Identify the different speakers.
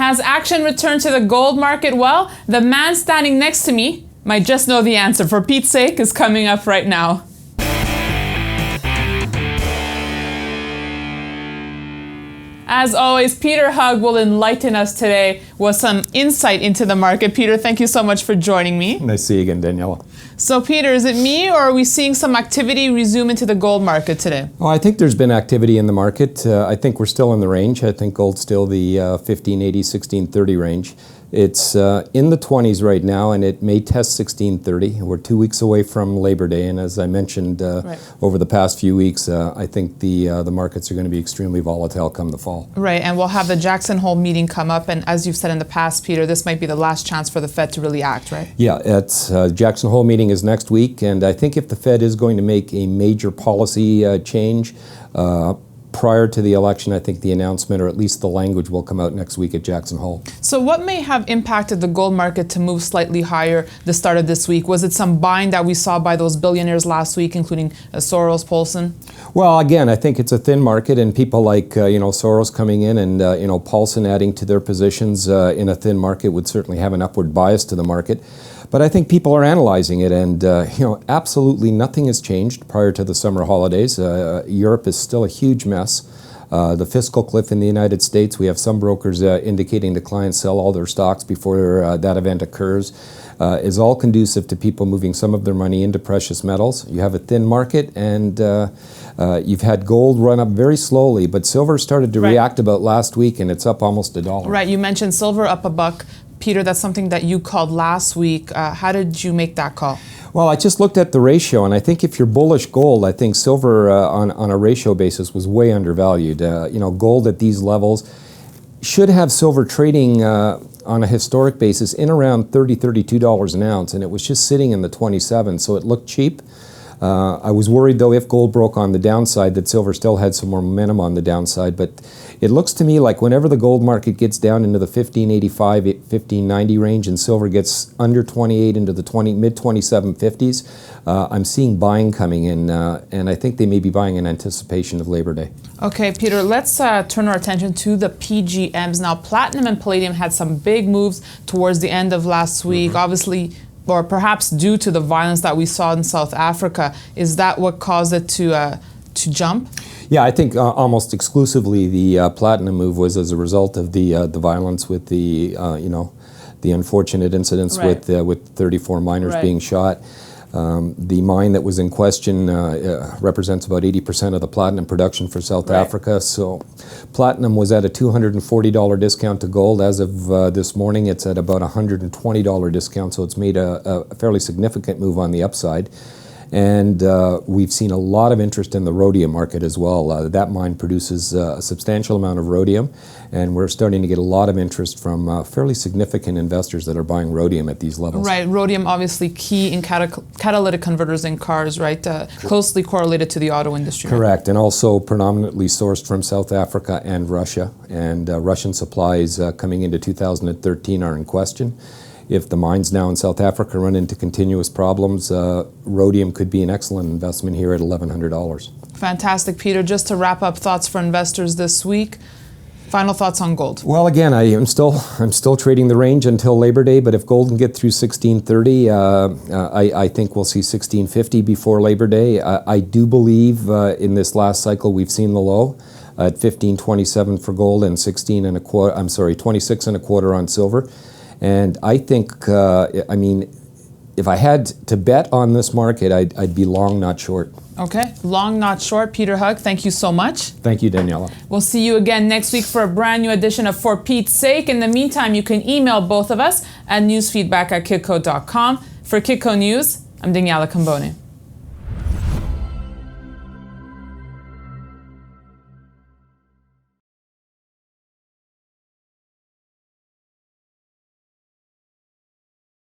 Speaker 1: Has action returned to the gold market? Well, the man standing next to me might just know the answer. For Pete's sake, is coming up right now. As always, Peter Hug will enlighten us today with some insight into the market. Peter, thank you so much for joining me.
Speaker 2: Nice to see you again, Daniela.
Speaker 1: So Peter, is it me or are we seeing some activity resume into the gold market today?
Speaker 2: Well, I think there's been activity in the market. I think we're still in the range. I think gold's still the 1580, 1630 range. It's in the 20s right now, and it may test 1630. We're 2 weeks away from Labor Day, and as I mentioned over the past few weeks, I think the markets are going to be extremely volatile come the fall.
Speaker 1: Right, and we'll have the Jackson Hole meeting come up, and as you've said in the past, Peter, this might be the last chance for the Fed to really act, right?
Speaker 2: Yeah, it's Jackson Hole meeting is next week, and I think if the Fed is going to make a major policy change, prior to the election, I think the announcement, or at least the language, will come out next week at Jackson Hole.
Speaker 1: So what may have impacted the gold market to move slightly higher the start of this week? Was it some buying that we saw by those billionaires last week, including Soros, Paulson?
Speaker 2: Well, again, I think it's a thin market, and people like Soros coming in and Paulson adding to their positions in a thin market would certainly have an upward bias to the market. But I think people are analyzing it, and absolutely nothing has changed prior to the summer holidays. Europe is still a huge mess. The fiscal cliff in the United States, we have some brokers indicating the clients sell all their stocks before that event occurs, is all conducive to people moving some of their money into precious metals. You have a thin market, and you've had gold run up very slowly, but silver started to react about last week, and it's up almost $1.
Speaker 1: Right, you mentioned silver up $1. Peter, that's something that you called last week. How did you make that call?
Speaker 2: Well, I just looked at the ratio, and I think if you're bullish gold, I think silver on a ratio basis was way undervalued. Gold at these levels should have silver trading on a historic basis in around $30, $32 an ounce, and it was just sitting in the 27, so it looked cheap. I was worried, though, if gold broke on the downside, that silver still had some more momentum on the downside. But it looks to me like whenever the gold market gets down into the 1585, 1590 range and silver gets under 28 into the mid-2750s, I'm seeing buying coming in, and I think they may be buying in anticipation of Labor Day.
Speaker 1: Okay, Peter, let's turn our attention to the PGMs. Now, platinum and palladium had some big moves towards the end of last week. Obviously, or perhaps due to the violence that we saw in South Africa. Is that what caused it to jump?
Speaker 2: Yeah, I think almost exclusively the platinum move was as a result of the violence with the unfortunate incidents with 34 miners being shot. The mine that was in question represents about 80% of the platinum production for South Africa. So platinum was at a $240 discount to gold. As of this morning, it's at about a $120 discount. So it's made a fairly significant move on the upside. And we've seen a lot of interest in the rhodium market as well. That mine produces a substantial amount of rhodium, and we're starting to get a lot of interest from fairly significant investors that are buying rhodium at these levels.
Speaker 1: Right, rhodium obviously key in catalytic converters in cars, right? Closely correlated to the auto industry.
Speaker 2: Correct, and also predominantly sourced from South Africa and Russia. And Russian supplies coming into 2013 are in question. If the mines now in South Africa run into continuous problems, rhodium could be an excellent investment here at $1,100.
Speaker 1: Fantastic, Peter. Just to wrap up thoughts for investors this week, final thoughts on gold.
Speaker 2: Well, again, I'm still trading the range until Labor Day, but if gold can get through 1630, I think we'll see 1650 before Labor Day. I do believe in this last cycle we've seen the low at 1527 for gold and 26 and a quarter on silver. And I think, if I had to bet on this market, I'd be long, not short.
Speaker 1: Okay, long, not short. Peter Hug, thank you so much.
Speaker 2: Thank you, Daniela.
Speaker 1: We'll see you again next week for a brand new edition of For Pete's Sake. In the meantime, you can email both of us at newsfeedback@kitco.com. For Kitco News, I'm Daniela Cambone.